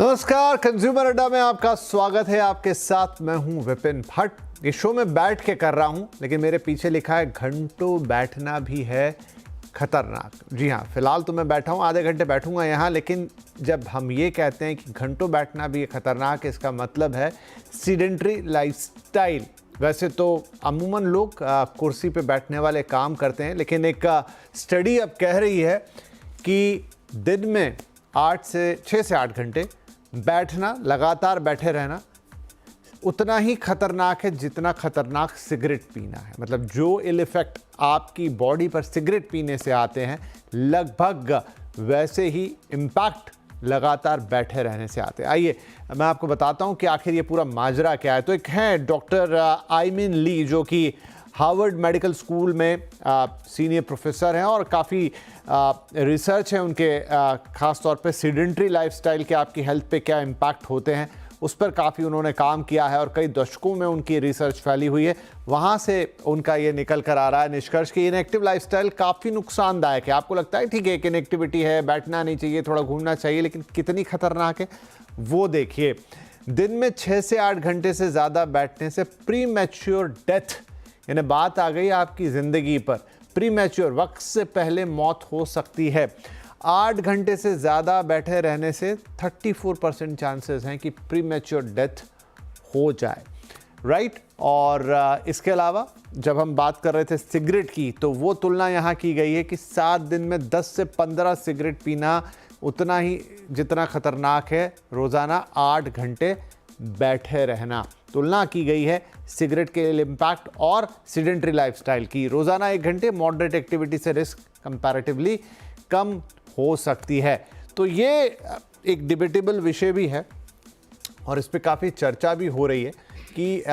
नमस्कार, कंज्यूमर अड्डा में आपका स्वागत है। आपके साथ मैं हूं विपिन भट्ट। इस शो में बैठ के कर रहा हूं, लेकिन मेरे पीछे लिखा है घंटों बैठना भी है खतरनाक। जी हाँ, फिलहाल तो मैं बैठा हूं, आधे घंटे बैठूंगा यहाँ, लेकिन जब हम ये कहते हैं कि घंटों बैठना भी खतरनाक, इसका मतलब है सीडेंटरी लाइफस्टाइल। वैसे तो अमूमन लोग कुर्सी पे बैठने वाले काम करते हैं, लेकिन एक स्टडी अब कह रही है कि दिन में 6 से 8 घंटे बैठना, लगातार बैठे रहना उतना ही खतरनाक है जितना खतरनाक सिगरेट पीना है। मतलब जो इल इफेक्ट आपकी बॉडी पर सिगरेट पीने से आते हैं, लगभग वैसे ही इम्पैक्ट लगातार बैठे रहने से आते हैं। आइए मैं आपको बताता हूं कि आखिर ये पूरा माजरा क्या है। तो एक है डॉक्टर आइमिन ली, जो कि हार्वर्ड मेडिकल स्कूल में सीनियर प्रोफेसर हैं और काफ़ी रिसर्च है उनके, ख़ास तौर पे सीडेंटरी लाइफस्टाइल के आपकी हेल्थ पे क्या इम्पैक्ट होते हैं उस पर काफ़ी उन्होंने काम किया है और कई दशकों में उनकी रिसर्च फैली हुई है। वहाँ से उनका ये निकल कर आ रहा है निष्कर्ष कि इनएक्टिव लाइफस्टाइल काफ़ी नुकसानदायक है। आपको लगता है ठीक है कि इनएक्टिविटी है, बैठना नहीं चाहिए, थोड़ा घूमना चाहिए, लेकिन कितनी खतरनाक है वो देखिए। दिन में 6 से 8 घंटे से ज़्यादा बैठने से प्री मैच्योर डेथ, यानी बात आ गई आपकी ज़िंदगी पर, प्री मैच्योर वक्त से पहले मौत हो सकती है। 8 घंटे से ज़्यादा बैठे रहने से 34% चांसेस हैं कि प्री मैच्योर डेथ हो जाए, राइट। और इसके अलावा जब हम बात कर रहे थे सिगरेट की, तो वो तुलना यहाँ की गई है कि 7 दिन में 10 से 15 सिगरेट पीना उतना ही जितना खतरनाक है रोज़ाना 8 घंटे बैठे रहना। तुलना की गई है सिगरेट के इम्पैक्ट और सीडेंटरी लाइफस्टाइल की। रोज़ाना 1 घंटे मॉडरेट एक्टिविटी से रिस्क कंपैरेटिवली कम हो सकती है। तो ये एक डिबेटेबल विषय भी है और इस पे काफ़ी चर्चा भी हो रही है कि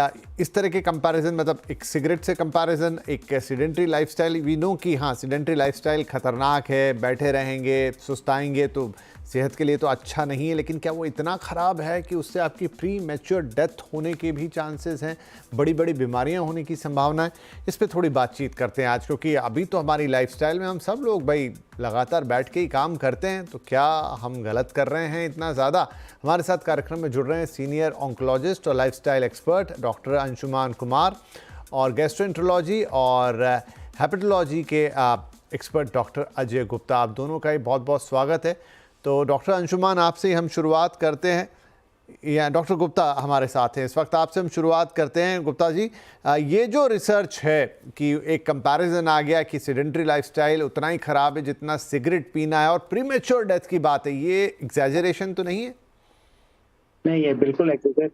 इस तरह के कंपैरिजन, मतलब एक सिगरेट से कंपैरिजन एक सीडेंटरी लाइफस्टाइल। वी नो कि हाँ, सीडेंटरी लाइफस्टाइल खतरनाक है, बैठे रहेंगे, सुस्ताएंगे तो सेहत के लिए तो अच्छा नहीं है, लेकिन क्या वो इतना ख़राब है कि उससे आपकी प्री मैच्योर डेथ होने के भी चांसेस हैं, बड़ी बड़ी बीमारियां होने की संभावना है। इस पे थोड़ी बातचीत करते हैं आज, क्योंकि अभी तो हमारी लाइफस्टाइल में हम सब लोग भाई लगातार बैठ के ही काम करते हैं, तो क्या हम गलत कर रहे हैं इतना ज़्यादा? हमारे साथ कार्यक्रम में जुड़ रहे हैं सीनियर ऑन्कोलॉजिस्ट और lifestyle expert doctor Anshuman Kumar, और गैस्ट्रोएंटरोलॉजी और हेपेटोलॉजी के एक्सपर्ट डॉक्टर अजय गुप्ता। आप दोनों का ही बहुत बहुत स्वागत है। तो डॉक्टर अंशुमान, आपसे ही हम शुरुआत करते हैं, या डॉक्टर गुप्ता हमारे साथ हैं इस वक्त, आपसे हम शुरुआत करते हैं। गुप्ता जी, ये जो रिसर्च है कि एक कंपैरिजन आ गया कि सीडेंटरी लाइफस्टाइल उतना ही ख़राब है जितना सिगरेट पीना है और प्रीमेच्योर डेथ की बात है, ये एग्जैजरेशन तो नहीं है? नहीं, ये बिल्कुल एक्यूरेट।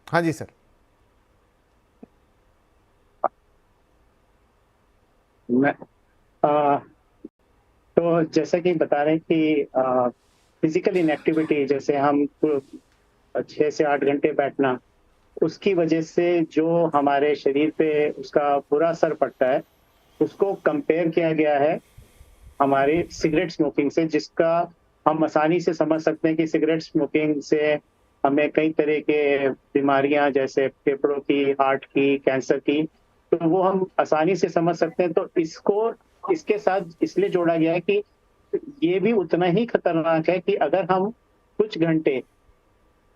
हाँ जी सर। मैं तो जैसा कि बता रहे हैं कि फिजिकल इनएक्टिविटी, जैसे हम 6 से 8 घंटे बैठना, उसकी वजह से जो हमारे शरीर पे उसका बुरा असर पड़ता है, उसको कंपेयर किया गया है हमारे सिगरेट स्मोकिंग से, जिसका हम आसानी से समझ सकते हैं कि सिगरेट स्मोकिंग से हमें कई तरह के बीमारियां, जैसे फेफड़ों की, हार्ट की, कैंसर की, तो वो हम आसानी से समझ सकते हैं। तो इसको इसके साथ इसलिए जोड़ा गया है कि ये भी उतना ही खतरनाक है कि अगर हम कुछ घंटे,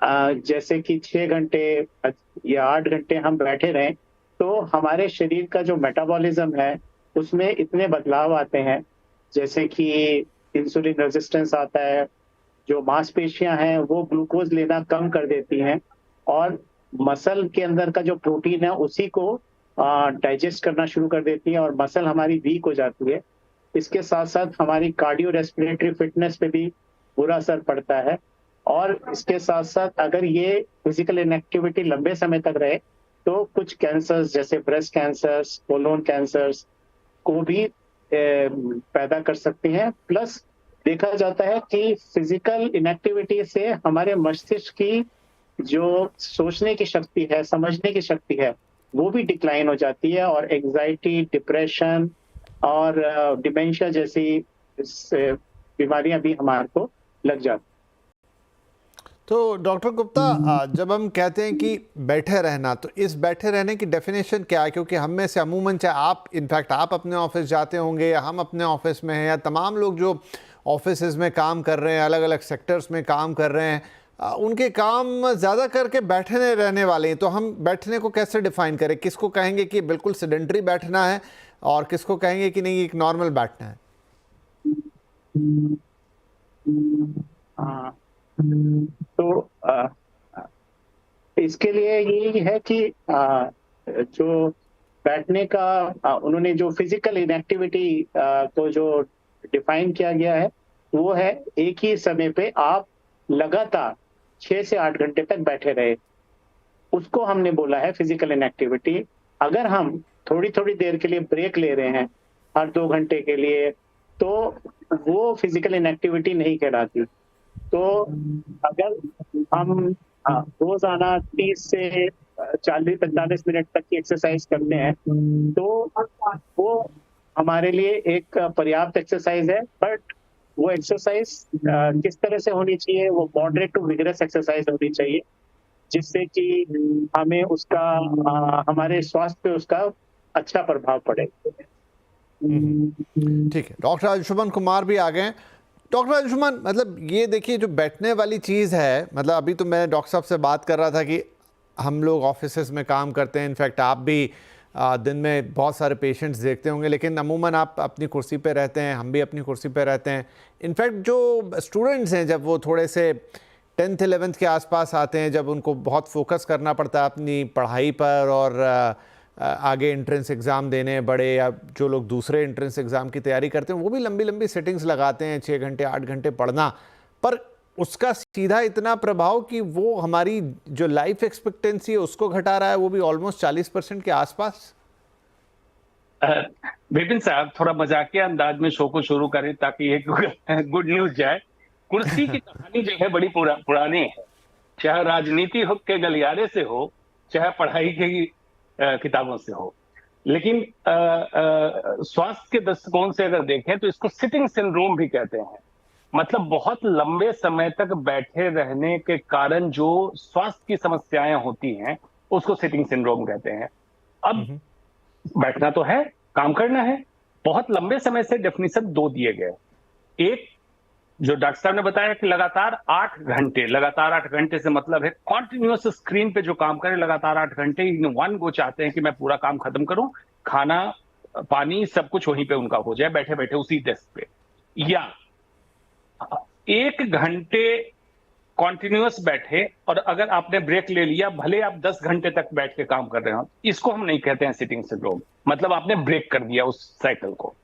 जैसे कि 6 घंटे या 8 घंटे हम बैठे रहें, तो हमारे शरीर का जो मेटाबॉलिज्म है उसमें इतने बदलाव आते हैं, जैसे कि इंसुलिन रेजिस्टेंस आता है, जो मांसपेशियां हैं वो ग्लूकोज लेना कम कर देती हैं, और मसल के अंदर का जो प्रोटीन है उसी को डाइजेस्ट करना शुरू कर देती है, और मसल हमारी वीक हो जाती है। इसके साथ साथ हमारी कार्डियो रेस्पिरेटरी फिटनेस पे भी बुरा असर पड़ता है। और इसके साथ साथ अगर ये फिजिकल इनएक्टिविटी लंबे समय तक रहे, तो कुछ कैंसर्स, जैसे ब्रेस्ट कैंसर्स, कोलोन कैंसर्स को भी पैदा कर सकती हैं। प्लस देखा जाता है कि फिजिकल इनएक्टिविटी से हमारे मस्तिष्क की जो सोचने की शक्ति है, समझने की शक्ति है, वो भी डिक्लाइन हो जाती है, और एंजाइटी, डिप्रेशन और डिमेंशिया जैसी बीमारियां भी हमारे को लग जाती। तो डॉक्टर गुप्ता, जब हम कहते हैं कि बैठे रहना, तो इस बैठे रहने की डेफिनेशन क्या है? क्योंकि हम में से अमूमन, चाहे आप, इनफैक्ट आप अपने ऑफिस जाते होंगे या हम अपने ऑफिस में हैं या तमाम लोग जो ऑफिस में काम कर रहे हैं, अलग अलग सेक्टर्स में काम कर रहे हैं, उनके काम ज़्यादा करके बैठने रहने वाले हैं। तो हम बैठने को कैसे डिफाइन करें? किसको कहेंगे कि बिल्कुल सेडेंटरी बैठना है और किसको कहेंगे कि नहीं, एक नॉर्मल बैठना है? हाँ, तो इसके लिए यही है कि जो बैठने का उन्होंने जो फिजिकल इनएक्टिविटी को जो डिफाइन किया गया है, वो है एक ही समय पे आप लगातार 6 से 8 घंटे तक बैठे रहे, उसको हमने बोला है फिजिकल इनएक्टिविटी। अगर हम थोड़ी थोड़ी देर के लिए ब्रेक ले रहे हैं हर 2 घंटे के लिए, तो वो फिजिकल इनएक्टिविटी नहीं कहलाती। तो अगर हम रोजाना 30 से 40-45 मिनट तक की एक्सरसाइज करते हैं, तो वो हमारे लिए एक पर्याप्त एक्सरसाइज है। बट वो एक्सरसाइज किस तरह से होनी चाहिए, वो मॉडरेट टू विगरस एक्सरसाइज होनी चाहिए, जिससे कि हमें उसका हमारे स्वास्थ्य पे उसका अच्छा प्रभाव पड़े। ठीक है, डॉक्टर अंशुमन कुमार भी आ गए हैं। डॉक्टर अंशुमन, मतलब ये देखिए, जो बैठने वाली चीज़ है, मतलब अभी तो मैं डॉक्टर साहब से बात कर रहा था कि हम लोग ऑफिसेज में काम करते हैं, इनफैक्ट आप भी दिन में बहुत सारे पेशेंट्स देखते होंगे, लेकिन अमूमन आप अपनी कुर्सी पे रहते हैं, हम भी अपनी कुर्सी पे रहते हैं। इनफैक्ट जो स्टूडेंट्स हैं, जब वो थोड़े से 10th 11th के आसपास आते हैं, जब उनको बहुत फोकस करना पड़ता है अपनी पढ़ाई पर और आगे एंट्रेंस एग्ज़ाम देने, बड़े या जो लोग दूसरे एंट्रेंस एग्ज़ाम की तैयारी करते हैं, वो भी लंबी लंबी सेटिंग्स लगाते हैं, 6 घंटे 8 घंटे पढ़ना, पर उसका सीधा इतना प्रभाव कि वो हमारी जो लाइफ एक्सपेक्टेंसी है उसको घटा रहा है, वो भी ऑलमोस्ट 40% के आसपास। विपिन साहब, थोड़ा मजाकिया अंदाज में शो को शुरू करें ताकि एक गुड न्यूज जाए। कुर्सी की कहानी जो है बड़ी पुरानी है, चाहे राजनीति हो के गलियारे से हो, चाहे पढ़ाई की किताबों से हो। लेकिन स्वास्थ्य के दृष्टिकोण से अगर देखें तो इसको सिटिंग सिंड्रोम भी कहते हैं। मतलब बहुत लंबे समय तक बैठे रहने के कारण जो स्वास्थ्य की समस्याएं होती हैं, उसको सिटिंग सिंड्रोम कहते हैं। अब बैठना तो है, काम करना है। बहुत लंबे समय से डेफिनेशन 2 दिए गए। एक जो डॉक्टर साहब ने बताया कि लगातार 8 घंटे, लगातार 8 घंटे से मतलब है कॉन्टिन्यूअस स्क्रीन पे जो काम करें लगातार 8 घंटे, वन गो चाहते हैं कि मैं पूरा काम खत्म करूं, खाना पानी सब कुछ वहीं पे उनका हो जाए, बैठे बैठे उसी डेस्क पे। या 1 घंटे कॉन्टिन्यूअस बैठे और अगर आपने ब्रेक ले लिया, भले आप 10 घंटे तक बैठ के काम कर रहे हो, इसको हम नहीं कहते हैं सिटिंग सिंड्रोम। मतलब आपने ब्रेक कर दिया उस साइकिल को।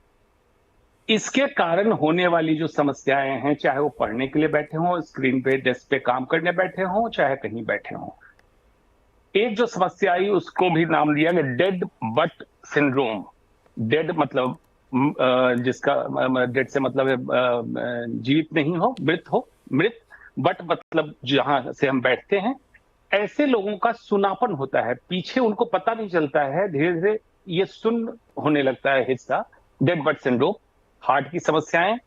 इसके कारण होने वाली जो समस्याएं हैं, चाहे वो पढ़ने के लिए बैठे हों, स्क्रीन पे डेस्क पे काम करने बैठे हों, चाहे कहीं बैठे हों, एक जो समस्या आई उसको भी नाम दिया गया डेड बट सिंड्रोम। डेड मतलब जिसका डेड से मतलब है जीवित नहीं हो, मृत हो, मृत। बट मतलब जहां से हम बैठते हैं, ऐसे लोगों का सुनापन होता है, पीछे उनको पता नहीं चलता है, धीरे धीरे ये सुन होने लगता है हिस्सा। Dead but syndrome. हार्ट की समस्याएं,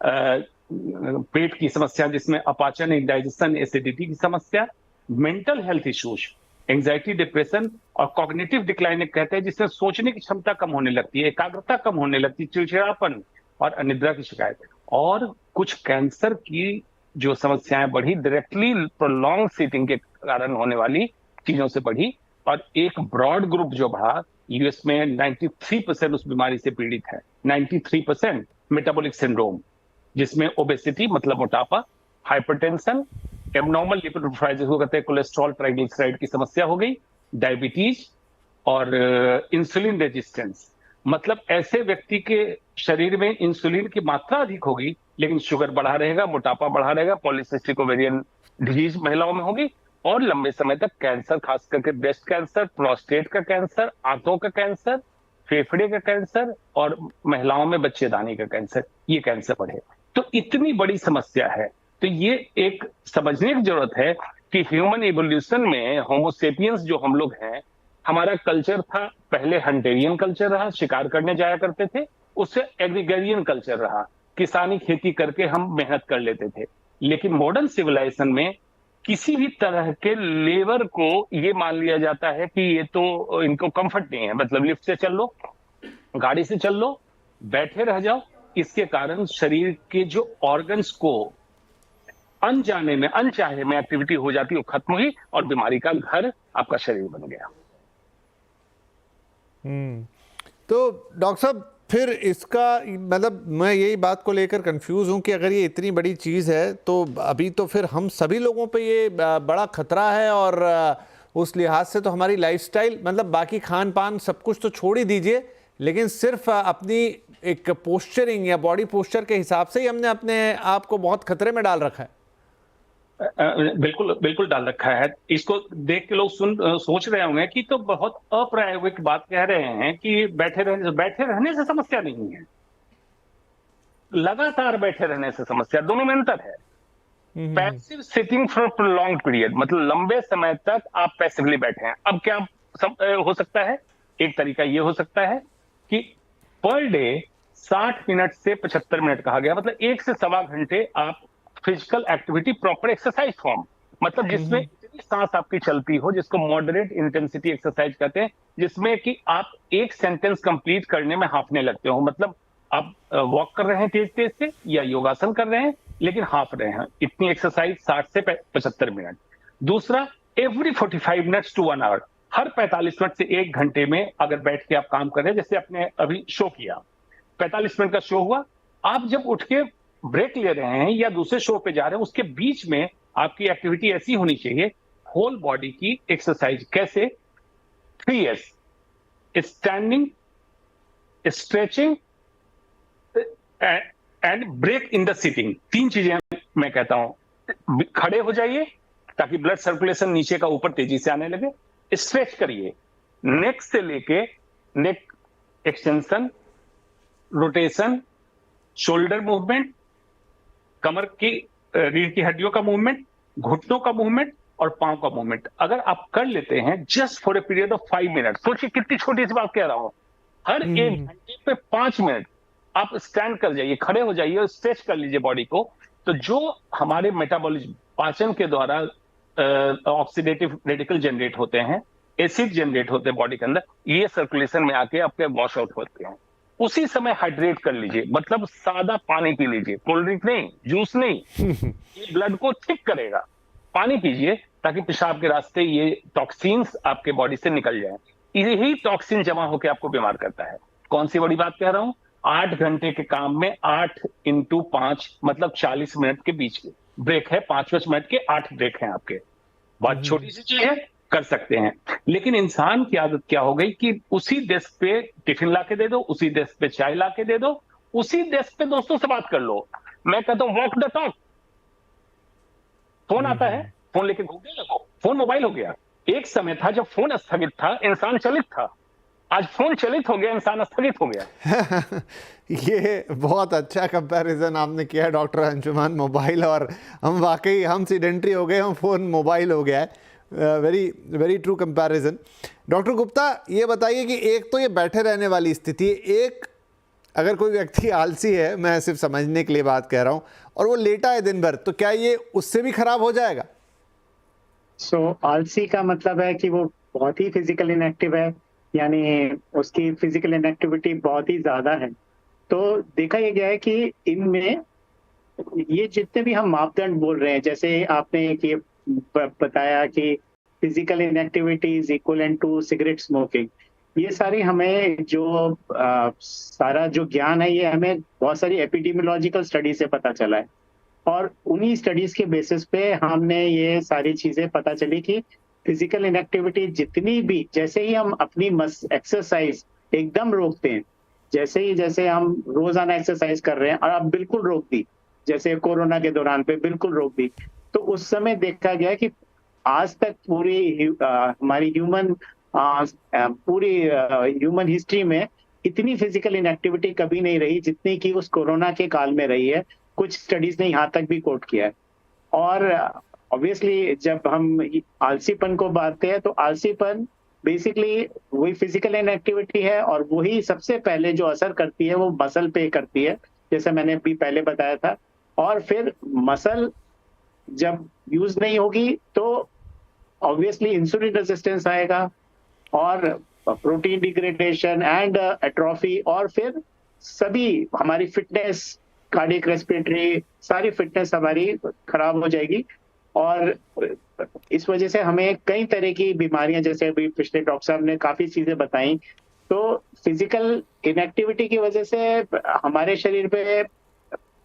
पेट की समस्या जिसमें अपाचन, इंडाइजेशन, एसिडिटी की समस्या, mental health issues, anxiety, depression और कॉग्निटिव डिक्लाइन कहते हैं, जिसमें सोचने की क्षमता कम होने लगती है, एकाग्रता कम होने लगती है, चिड़चिड़ापन और अनिद्रा की शिकायत। और कुछ कैंसर की जो समस्याएं बढ़ी, डायरेक्टली प्रोलॉन्ग सीटिंग के कारण होने वाली चीजों से बढ़ी। और एक ब्रॉड ग्रुप जो बढ़ा, यूएस में 93% उस बीमारी से पीड़ित है। 93% मेटाबॉलिक सिंड्रोम, जिसमें ओबेसिटी मतलब मोटापा, हाइपरटेंशन, एबनॉर्मल लिपिड प्रोफाइल जिसको कहते हैं कोलेस्ट्रॉल, ट्राइग्लिसराइड की समस्या हो गई, डायबिटीज और इंसुलिन रेजिस्टेंस। मतलब ऐसे व्यक्ति के शरीर में इंसुलिन की मात्रा अधिक होगी, लेकिन शुगर बढ़ा रहेगा, मोटापा बढ़ा रहेगा, पॉलीसिस्टिक ओवेरियन डिजीज महिलाओं में होगी, और लंबे समय तक कैंसर, खास करके ब्रेस्ट कैंसर, प्रोस्टेट का कैंसर, आंतों का कैंसर, फेफड़े का कैंसर और महिलाओं में बच्चेदानी का कैंसर, ये कैंसर बढ़े। तो इतनी बड़ी समस्या है। तो ये एक समझने की जरूरत है कि ह्यूमन इवोल्यूशन में होमोसेपियंस जो हम लोग हैं, हमारा कल्चर था, पहले हंटेरियन कल्चर रहा, शिकार करने जाया करते थे, उससे एग्रीगेरियन कल्चर रहा, किसानी खेती करके हम मेहनत कर लेते थे। लेकिन मॉडर्न सिविलाइजेशन में किसी भी तरह के लेबर को ये मान लिया जाता है कि ये तो इनको कंफर्ट नहीं है, मतलब लिफ्ट से चल लो, गाड़ी से चल लो, बैठे रह जाओ। इसके कारण शरीर के जो ऑर्गन्स को अनजाने में, अनचाहे में एक्टिविटी हो जाती है, वो खत्म हुई और बीमारी का घर आपका शरीर बन गया। तो डॉक्टर साहब फिर इसका मतलब मैं यही बात को लेकर कंफ्यूज हूं कि अगर ये इतनी बड़ी चीज़ है तो अभी तो फिर हम सभी लोगों पे ये बड़ा खतरा है, और उस लिहाज से तो हमारी लाइफस्टाइल, मतलब बाकी खान पान सब कुछ तो छोड़ ही दीजिए, लेकिन सिर्फ अपनी एक पोस्चरिंग या बॉडी पोस्चर के हिसाब से ही हमने अपने आप को बहुत खतरे में डाल रखा है। बिल्कुल बिल्कुल डाल रखा है। इसको देख के लोग सोच रहे होंगे कि तो बहुत अप्रायोगिक बात कह रहे हैं कि बैठे रहने से समस्या नहीं है, लगातार बैठे रहने से समस्या, दोनों में अंतर है। Passive sitting for prolong period, मतलब लंबे समय तक आप पैसिवली बैठे हैं। अब क्या हो सकता है? एक तरीका ये हो सकता है कि पर डे 60 मिनट से 75 मिनट कहा गया, मतलब 1 से सवा घंटे आप physical activity, proper exercise form, मतलब जिसमें इतनी सांस आपकी चलती हो, जिसको मॉडरेट इंटेंसिटी एक्सरसाइज कहते हैं, जिसमें कि आप एक सेंटेंस कंप्लीट करने में हांफने लगते हो। मतलब आप वॉक कर रहे हैं तेज तेज से या योगासन कर रहे हैं लेकिन हांफ रहे हैं, इतनी एक्सरसाइज 60 से 75 मिनट। दूसरा, एवरी 45 मिनट्स टू 1 आवर, हर 45 मिनट से 1 घंटे में अगर बैठ के आप काम कर रहे हैं, जैसे आपने अभी शो किया, 45 मिनट का शो हुआ, आप जब उठ के ब्रेक ले रहे हैं या दूसरे शो पे जा रहे हैं, उसके बीच में आपकी एक्टिविटी ऐसी होनी चाहिए, होल बॉडी की एक्सरसाइज। कैसे? 3S, standing, stretching and break in the sitting. 3 चीजें मैं कहता हूं। खड़े हो जाइए ताकि ब्लड सर्कुलेशन नीचे का ऊपर तेजी से आने लगे, स्ट्रेच करिए, नेक से लेके नेक एक्सटेंशन, रोटेशन, शोल्डर मूवमेंट, कमर की रीढ़ की हड्डियों का मूवमेंट, घुटनों का मूवमेंट और पांव का मूवमेंट। अगर आप कर लेते हैं just for a period of 5 minute, सोचिए कितनी छोटी सी बात कह रहा हूं, हर 1 घंटे पे 5 मिनट आप स्टैंड कर जाइए, खड़े हो जाइए और स्ट्रेच कर लीजिए बॉडी को, तो जो हमारे मेटाबॉलिज्म, पाचन के द्वारा ऑक्सीडेटिव रेडिकल जनरेट होते हैं, एसिड जनरेट होते हैं बॉडी के अंदर, ये सर्कुलेशन में आके आपके वॉश आउट होते हैं। उसी समय हाइड्रेट कर लीजिए, मतलब सादा पानी पी लीजिए, कोल्ड ड्रिंक नहीं, जूस नहीं, ये ब्लड को ठीक करेगा। पानी पीजिए ताकि पेशाब के रास्ते ये टॉक्सिन्स आपके बॉडी से निकल जाए। यही टॉक्सिन जमा होकर आपको बीमार करता है। कौन सी बड़ी बात कह रहा हूं? 8 घंटे के काम में 8 × 5 मतलब 40 मिनट के बीच ब्रेक है, 5 मिनट के 8 ब्रेक हैं आपके। बहुत छोटी सी चीज है, कर सकते हैं। लेकिन इंसान की आदत क्या हो गई कि उसी डेस्क पे टिफिन लाके दे दो, उसी डेस्क पे चाय लाके दे दो, उसी डेस्क पे दोस्तों से बात कर लो। मैं कहता हूं वॉक द टॉक। फोन आता है, फोन लेके घूमने लगो, फोन मोबाइल हो गया। एक समय था जब फोन स्थगित था, इंसान चलित था। आज फोन चलित हो गया, इंसान स्थगित हो गया। ये बहुत अच्छा कंपैरिजन आपने किया है डॉक्टर अंशुमान, मोबाइल और हम वाकई हम सीडेंट्री हो गए, हम फोन मोबाइल हो गया है। Very very true comparison. Doctor Gupta, ये बताइए कि एक तो ये बैठे रहने वाली स्थिति, एक अगर कोई व्यक्ति आलसी है, मैं सिर्फ समझने के लिए बात कह रहा हूँ, और वो लेटा है दिन भर, तो क्या ये उससे भी खराब हो जाएगा? आलसी का मतलब है कि वो बहुत ही फिजिकल इनएक्टिव है, यानी उसकी फिजिकल इनएक्टिविटी बहुत ही ज्यादा है। तो देखा यह गया है कि इनमें ये जितने भी हम मापदंड बोल रहे हैं, जैसे आपने ये बताया कि physical inactivity is equivalent to cigarette smoking, ये सारी हमें जो सारा जो ज्ञान है, ये हमें बहुत सारी एपिडेमियोलॉजिकल स्टडी से पता चला है, और उन्हीं स्टडीज के बेसिस पे हमने ये सारी चीजें पता चली कि फिजिकल इनएक्टिविटी जितनी भी, जैसे ही हम अपनी एक्सरसाइज एकदम रोकते हैं, जैसे हम रोजाना एक्सरसाइज कर रहे हैं और अब बिल्कुल रोक दी, जैसे कोरोना के दौरान पे बिल्कुल रोक दी, तो उस समय देखा गया कि आज तक पूरी हमारी ह्यूमन हिस्ट्री में इतनी फिजिकल इनएक्टिविटी कभी नहीं रही जितनी कि उस कोरोना के काल में रही है। कुछ स्टडीज ने यहाँ तक भी कोट किया है। और ऑब्वियसली जब हम आलसीपन को बातते हैं, तो आलसीपन बेसिकली वही फिजिकल इनएक्टिविटी है, और वही सबसे पहले जो असर करती है वो मसल पे करती है, जैसे मैंने भी पहले बताया था। और फिर मसल जब यूज नहीं होगी तो ऑब्वियसली इंसुलिन रेजिस्टेंस आएगा और प्रोटीन डिग्रेडेशन एंड एट्रोफी, और फिर सभी हमारी फिटनेस, कार्डियक रेस्पिरेटरी, सारी फिटनेस हमारी खराब हो जाएगी। और इस वजह से हमें कई तरह की बीमारियां, जैसे अभी पिछले डॉक्टर साहब ने काफी चीजें बताई, तो फिजिकल इनएक्टिविटी की वजह से हमारे शरीर पे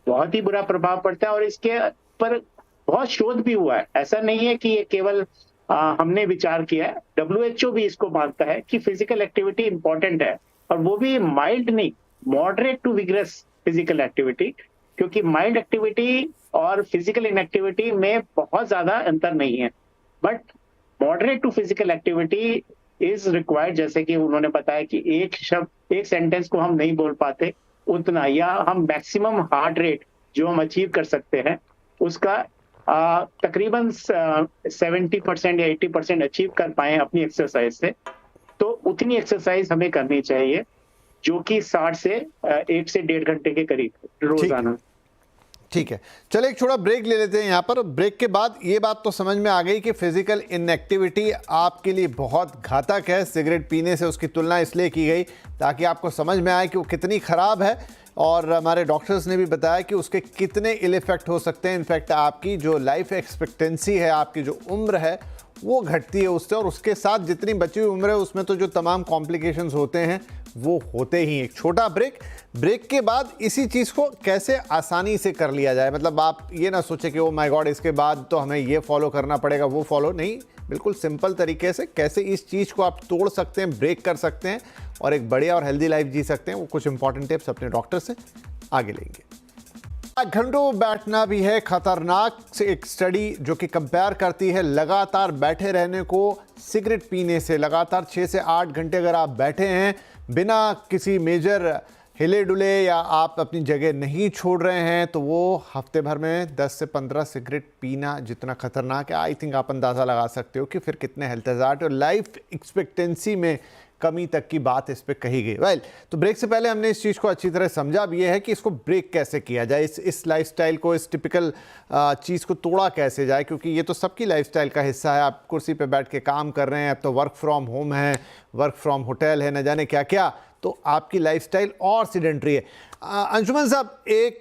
बहुत ही बुरा प्रभाव पड़ता है। और इसके पर बहुत शोध भी हुआ है, ऐसा नहीं है कि ये केवल हमने विचार किया है। WHO भी इसको मानता है कि फिजिकल एक्टिविटी इंपॉर्टेंट है, और वो भी माइल्ड नहीं, moderate to vigorous physical activity, क्योंकि माइल्ड एक्टिविटी और फिजिकल इनएक्टिविटी में बहुत ज्यादा अंतर नहीं है। But moderate to physical activity is required, जैसे कि उन्होंने बताया कि एक शब्द, एक सेंटेंस को हम नहीं बोल पाते उतना, या हम मैक्सिमम हार्ट रेट जो हम अचीव कर सकते हैं उसका तकरीबन 70% या 80% अचीव कर पाए अपनी एक्सरसाइज से, तो उतनी एक्सरसाइज हमें करनी चाहिए, जो कि 60 से 1 से 1.5 घंटे के करीब रोजाना। ठीक है, चलो एक छोटा ब्रेक ले लेते हैं यहाँ पर। ब्रेक के बाद ये बात तो समझ में आ गई कि फिजिकल इनएक्टिविटी आपके लिए बहुत घातक है। सिगरेट पीने से उसकी तुलना इसलिए की गई ताकि आपको समझ में आए कि वो कितनी ख़राब है, और हमारे डॉक्टर्स ने भी बताया कि उसके कितने इल इफ़ेक्ट हो सकते हैं। इनफैक्ट आपकी जो लाइफ एक्सपेक्टेंसी है, आपकी जो उम्र है, वो घटती है उससे, और उसके साथ जितनी बची हुई उम्र है उसमें तो जो तमाम कॉम्प्लिकेशंस होते हैं वो होते ही। एक छोटा ब्रेक के बाद इसी चीज़ को कैसे आसानी से कर लिया जाए। मतलब आप ये ना सोचें कि ओ माय गॉड इसके बाद तो हमें ये फॉलो करना पड़ेगा, वो फॉलो नहीं, बिल्कुल सिंपल तरीके से कैसे इस चीज़ को आप तोड़ सकते हैं, ब्रेक कर सकते हैं और एक बढ़िया और हेल्दी लाइफ जी सकते हैं, वो कुछ इंपॉर्टेंट टिप्स अपने डॉक्टर से आगे लेंगे। घंटों बैठना भी है खतरनाक से एक स्टडी जो कि कंपेयर करती है लगातार बैठे रहने को सिगरेट पीने से। लगातार 6 से 8 घंटे अगर आप बैठे हैं बिना किसी मेजर हिले डुले या आप अपनी जगह नहीं छोड़ रहे हैं, तो वो हफ्ते भर में 10 से 15 सिगरेट पीना जितना खतरनाक है, आई थिंक आप अंदाज़ा लगा सकते हो कि फिर कितने हेल्थ हज़ार्ड और लाइफ एक्सपेक्टेंसी में कमी तक की बात इस पे कही गई। वेल, तो ब्रेक से पहले हमने इस चीज़ को अच्छी तरह समझा भी है कि इसको ब्रेक कैसे किया जाए, इस लाइफस्टाइल को, इस टिपिकल चीज़ को तोड़ा कैसे जाए, क्योंकि ये तो सबकी लाइफस्टाइल का हिस्सा है। आप कुर्सी पे बैठ के काम कर रहे हैं, अब तो वर्क फ्रॉम होम है, वर्क फ्रॉम होटल है, न जाने क्या क्या, तो आपकी लाइफस्टाइल और सीडेंटरी है। अंशुमन साहब, एक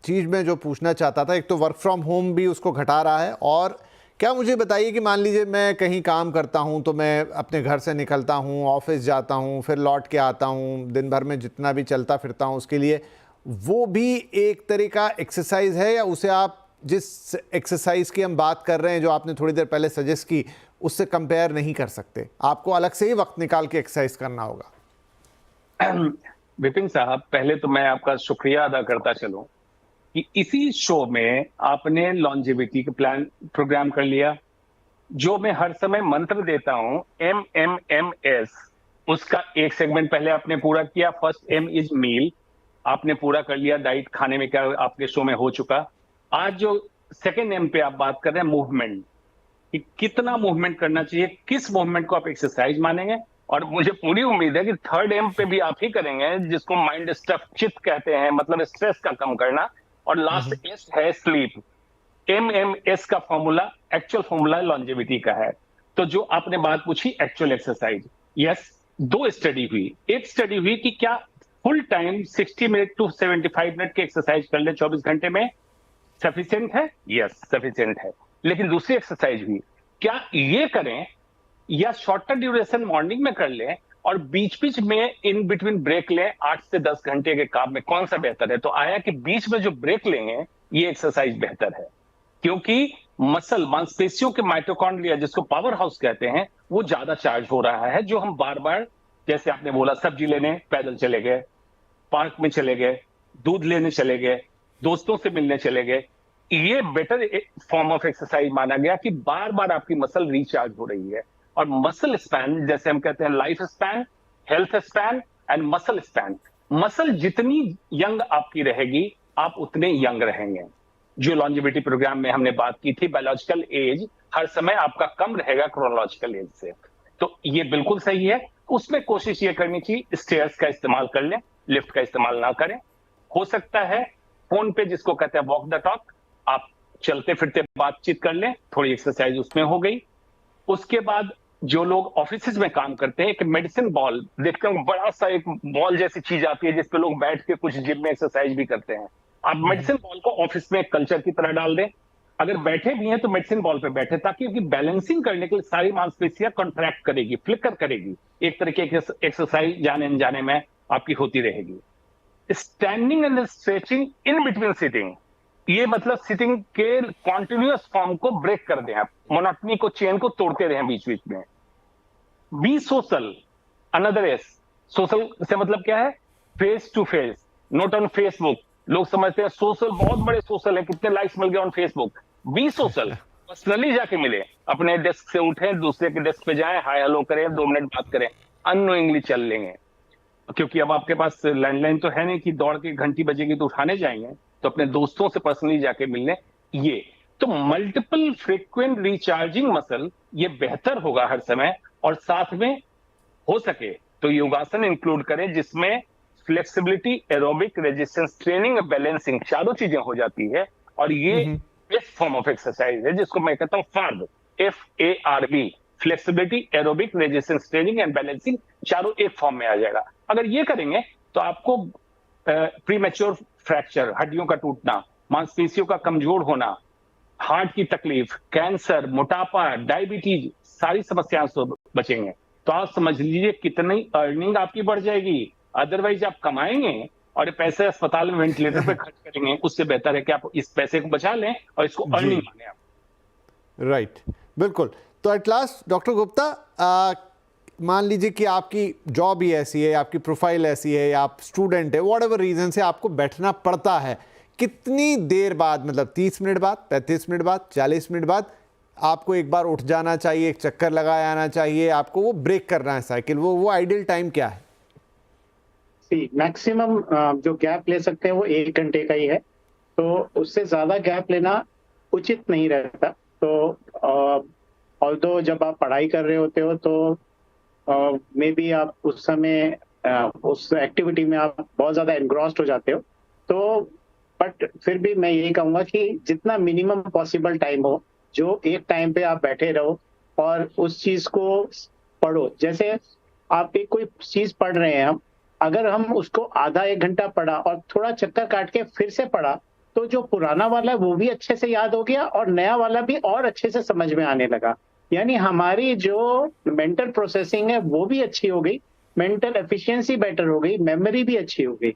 चीज़ में जो पूछना चाहता था, एक तो वर्क फ्रॉम होम भी उसको घटा रहा है, और क्या मुझे बताइए कि मान लीजिए मैं कहीं काम करता हूं, तो मैं अपने घर से निकलता हूं, ऑफिस जाता हूं, फिर लौट के आता हूं, दिन भर में जितना भी चलता फिरता हूं उसके लिए, वो भी एक तरीका एक्सरसाइज है, या उसे आप जिस एक्सरसाइज की हम बात कर रहे हैं जो आपने थोड़ी देर पहले सजेस्ट की, उससे कंपेयर नहीं कर सकते, आपको अलग से ही वक्त निकाल के एक्सरसाइज करना होगा? विपिन साहब, पहले तो मैं आपका शुक्रिया अदा करता चलूं कि इसी शो में आपने लॉन्जेविटी का प्रोग्राम कर लिया, जो मैं हर समय मंत्र देता हूं, MMMS, उसका एक सेगमेंट पहले आपने पूरा किया। फर्स्ट M इज मील, आपने पूरा कर लिया, डाइट खाने में क्या आपके शो में हो चुका। आज जो सेकेंड M पे आप बात कर रहे हैं, मूवमेंट, कि कितना मूवमेंट करना चाहिए, किस मूवमेंट को आप एक्सरसाइज मानेंगे, और मुझे पूरी उम्मीद है कि थर्ड M पे भी आप ही करेंगे, जिसको माइंड स्टफ चित कहते हैं, मतलब स्ट्रेस का कम करना। और लास्ट एस है स्लीप। MMS का फॉर्मूला, एक्चुअल फॉर्मूला लॉन्जेविटी का है। तो जो आपने बात पूछी एक्चुअल एक्सरसाइज, यस, 2 स्टडी हुई। एक स्टडी हुई कि क्या full time 60 minute to 75 minute की एक्सरसाइज कर ले 24 घंटे में सफिशिएंट है? यस, सफिशिएंट है। लेकिन दूसरी एक्सरसाइज हुई, क्या ये करें या शॉर्टर ड्यूरेशन मॉर्निंग में कर लें और बीच बीच में इन बिटवीन ब्रेक लें 8 से 10 घंटे के काम में, कौन सा बेहतर है? तो आया कि बीच में जो ब्रेक लेंगे ये एक्सरसाइज बेहतर है, क्योंकि मसल, मांसपेशियों के माइटोकॉन्ड्रिया, जिसको पावर हाउस कहते हैं, वो ज्यादा चार्ज हो रहा है। जो हम बार बार, जैसे आपने बोला, सब्जी लेने पैदल चले गए, पार्क में चले गए, दूध लेने चले गए, दोस्तों से मिलने चले गए, ये बेटर फॉर्म ऑफ एक्सरसाइज माना गया कि बार बार आपकी मसल रिचार्ज हो रही है। और मसल स्पैन, जैसे हम कहते हैं, life span, health span and muscle span, muscle जितनी यंग आपकी रहेगी आप उतने यंग रहेंगे। जो लॉन्जेविटी प्रोग्राम में हमने बात की थी, बायोलॉजिकल एज हर समय आपका कम रहेगा क्रोनोलॉजिकल एज से, तो ये बिल्कुल सही है। उसमें कोशिश ये करनी चाहिए स्टेयर्स का इस्तेमाल कर लें, लिफ्ट का इस्तेमाल ना करें। हो सकता है फोन पे, जिसको कहते हैं वॉक द टॉक, आप चलते फिरते बातचीत कर लें, थोड़ी एक्सरसाइज उसमें हो गई। उसके बाद जो लोग ऑफिस में काम करते हैं, एक मेडिसिन बॉल देखते हैं, बड़ा सा एक बॉल जैसी चीज आती है जिसपे लोग बैठ के कुछ जिम में एक्सरसाइज भी करते हैं। आप मेडिसिन बॉल को ऑफिस में एक कल्चर की तरह डाल दें। अगर बैठे भी हैं तो मेडिसिन बॉल पे बैठे, ताकि उनकी बैलेंसिंग करने के लिए सारी मांसपेशियां कॉन्ट्रैक्ट करेगी, फ्लिकर करेगी, एक तरीके की एक्सरसाइज जाने अनजाने में आपकी होती रहेगी। Standing and stretching in between sitting, ये मतलब सिटिंग के कॉन्टिन्यूअस फॉर्म को ब्रेक कर दें, आप मोनोटनी को, चेन को तोड़ते रहें बीच बीच में। Be social, another S, social से मतलब क्या है, face to face, not on Facebook. लोग समझते हैं सोशल बहुत बड़े सोशल है, कितने लाइक्स मिल गए on Facebook. Be social, personally जाके मिले, अपने डेस्क से उठें, दूसरे के डेस्क पे जाएं, हाय हेलो करें, 2 मिनट बात करें, अननोइंगली चल लेंगे। क्योंकि अब आपके पास लैंडलाइन तो है नहीं कि दौड़ के घंटी बजेगी तो उठाने जाएंगे, तो अपने दोस्तों से पर्सनली जाके मिलने। ये तो मल्टीपल फ्रीक्वेंट रिचार्जिंग मसल, ये बेहतर होगा हर समय। और साथ में हो सके तो योगासन इंक्लूड करें, जिसमें flexibility, aerobic, resistance training, balancing, चारों चीजें हो जाती है। और ये बेस्ट फॉर्म ऑफ एक्सरसाइज है, जिसको मैं कहता हूं FARB, FARB, flexibility, aerobic, resistance training and balancing, चारों एक फॉर्म में आ जाएगा। अगर ये करेंगे तो आपको प्रीमेच्योर फ्रैक्चर, हड्डियों का टूटना, मांसपेशियों का कमजोर होना, हार्ट की तकलीफ, कैंसर, मोटापा, डायबिटीज, सारी समस्याओं से बचेंगे। तो आप समझ लीजिए कितनी अर्निंग आपकी बढ़ जाएगी। अदरवाइज आप कमाएंगे और ये पैसे अस्पताल में वेंटिलेटर पे खर्च करेंगे, उससे बेहतर है कि आप इस पैसे को बचा लें और इसको अर्निंग माने आप। राइट, बिल्कुल। तो एट लास्ट डॉक्टर गुप्ता, मान लीजिए कि आपकी जॉब ही ऐसी है, आपकी प्रोफाइल ऐसी है, या आप स्टूडेंट है, व्हाटएवर रीजन से आपको बैठना पड़ता है, कितनी देर बाद, मतलब 30 मिनट बाद, 35 मिनट बाद, 40 मिनट बाद आपको एक बार उठ जाना चाहिए, एक चक्कर लगाया आना चाहिए, आपको वो ब्रेक करना है साइकिल, वो आइडियल टाइम क्या है? मैक्सिमम जो गैप ले सकते हैं वो 1 घंटे का ही है, तो उससे ज्यादा गैप लेना उचित नहीं रहता। तो ऑल्दो जब आप पढ़ाई कर रहे होते हो तो मे बी आप उस समय उस एक्टिविटी में आप बहुत ज्यादा एनग्रॉस्ड हो जाते हो, तो बट फिर भी मैं यही कहूंगा कि जितना मिनिमम पॉसिबल टाइम हो, जो एक टाइम पे आप बैठे रहो और उस चीज को पढ़ो। जैसे आप एक कोई चीज पढ़ रहे हैं, अगर हम उसको आधा 1 घंटा पढ़ा और थोड़ा चक्कर काट के फिर से पढ़ा, तो जो पुराना वाला है वो भी अच्छे से याद हो गया और नया वाला भी और अच्छे से समझ में आने लगा। यानी हमारी जो मेंटल प्रोसेसिंग है वो भी अच्छी हो गई, मेंटल एफिशिएंसी बेटर हो गई, मेमोरी भी अच्छी हो गई।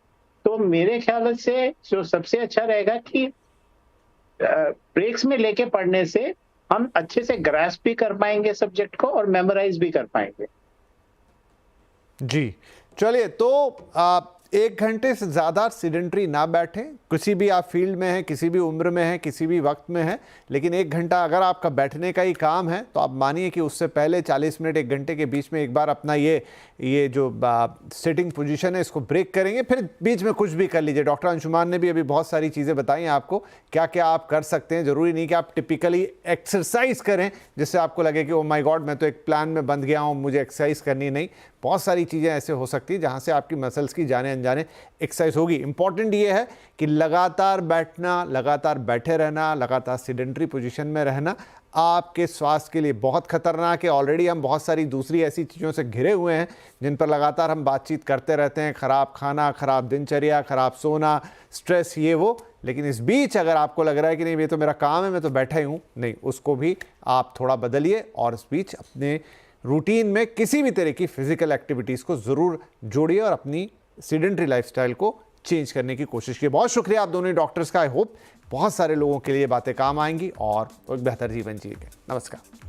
तो मेरे ख्याल से जो सबसे अच्छा रहेगा कि ब्रेक्स में लेके पढ़ने से हम अच्छे से ग्रास्प भी कर पाएंगे सब्जेक्ट को और मेमोराइज भी कर पाएंगे। जी, चलिए, तो 1 घंटे से ज़्यादा सीडेंट्री ना बैठें, किसी भी आप फील्ड में हैं, किसी भी उम्र में हैं, किसी भी वक्त में हैं, लेकिन 1 घंटा अगर आपका बैठने का ही काम है तो आप मानिए कि उससे पहले 40 मिनट 1 घंटे के बीच में एक बार अपना ये जो सिटिंग पोजीशन है इसको ब्रेक करेंगे, फिर बीच में कुछ भी कर लीजिए। डॉक्टर अंशुमान ने भी अभी बहुत सारी चीज़ें बताई हैं आपको, क्या क्या आप कर सकते हैं। ज़रूरी नहीं कि आप टिपिकली एक्सरसाइज करें जिससे आपको लगे कि ओ माय गॉड मैं तो एक प्लान में बंध गया हूँ, मुझे एक्सरसाइज करनी नहीं। बहुत सारी चीज़ें ऐसे हो सकती हैं जहाँ से आपकी मसल्स की जाने अनजाने एक्सरसाइज होगी। इंपॉर्टेंट ये है कि लगातार बैठना, लगातार बैठे रहना, लगातार सीडेंट्री पोजीशन में रहना आपके स्वास्थ्य के लिए बहुत खतरनाक है। ऑलरेडी हम बहुत सारी दूसरी ऐसी चीज़ों से घिरे हुए हैं जिन पर लगातार हम बातचीत करते रहते हैं, ख़राब खाना, ख़राब दिनचर्या, ख़राब सोना, स्ट्रेस, ये वो। लेकिन इस बीच अगर आपको लग रहा है कि नहीं ये तो मेरा काम है, मैं तो बैठा ही हूँ, नहीं, उसको भी आप थोड़ा बदलिए और इस बीच अपने रूटीन में किसी भी तरह की फिजिकल एक्टिविटीज़ को ज़रूर जोड़िए और अपनी सीडेंट्री लाइफस्टाइल को चेंज करने की कोशिश की। बहुत शुक्रिया आप दोनों डॉक्टर्स का। आई होप बहुत सारे लोगों के लिए बातें काम आएंगी और एक बेहतर जीवन जिएंगे। नमस्कार।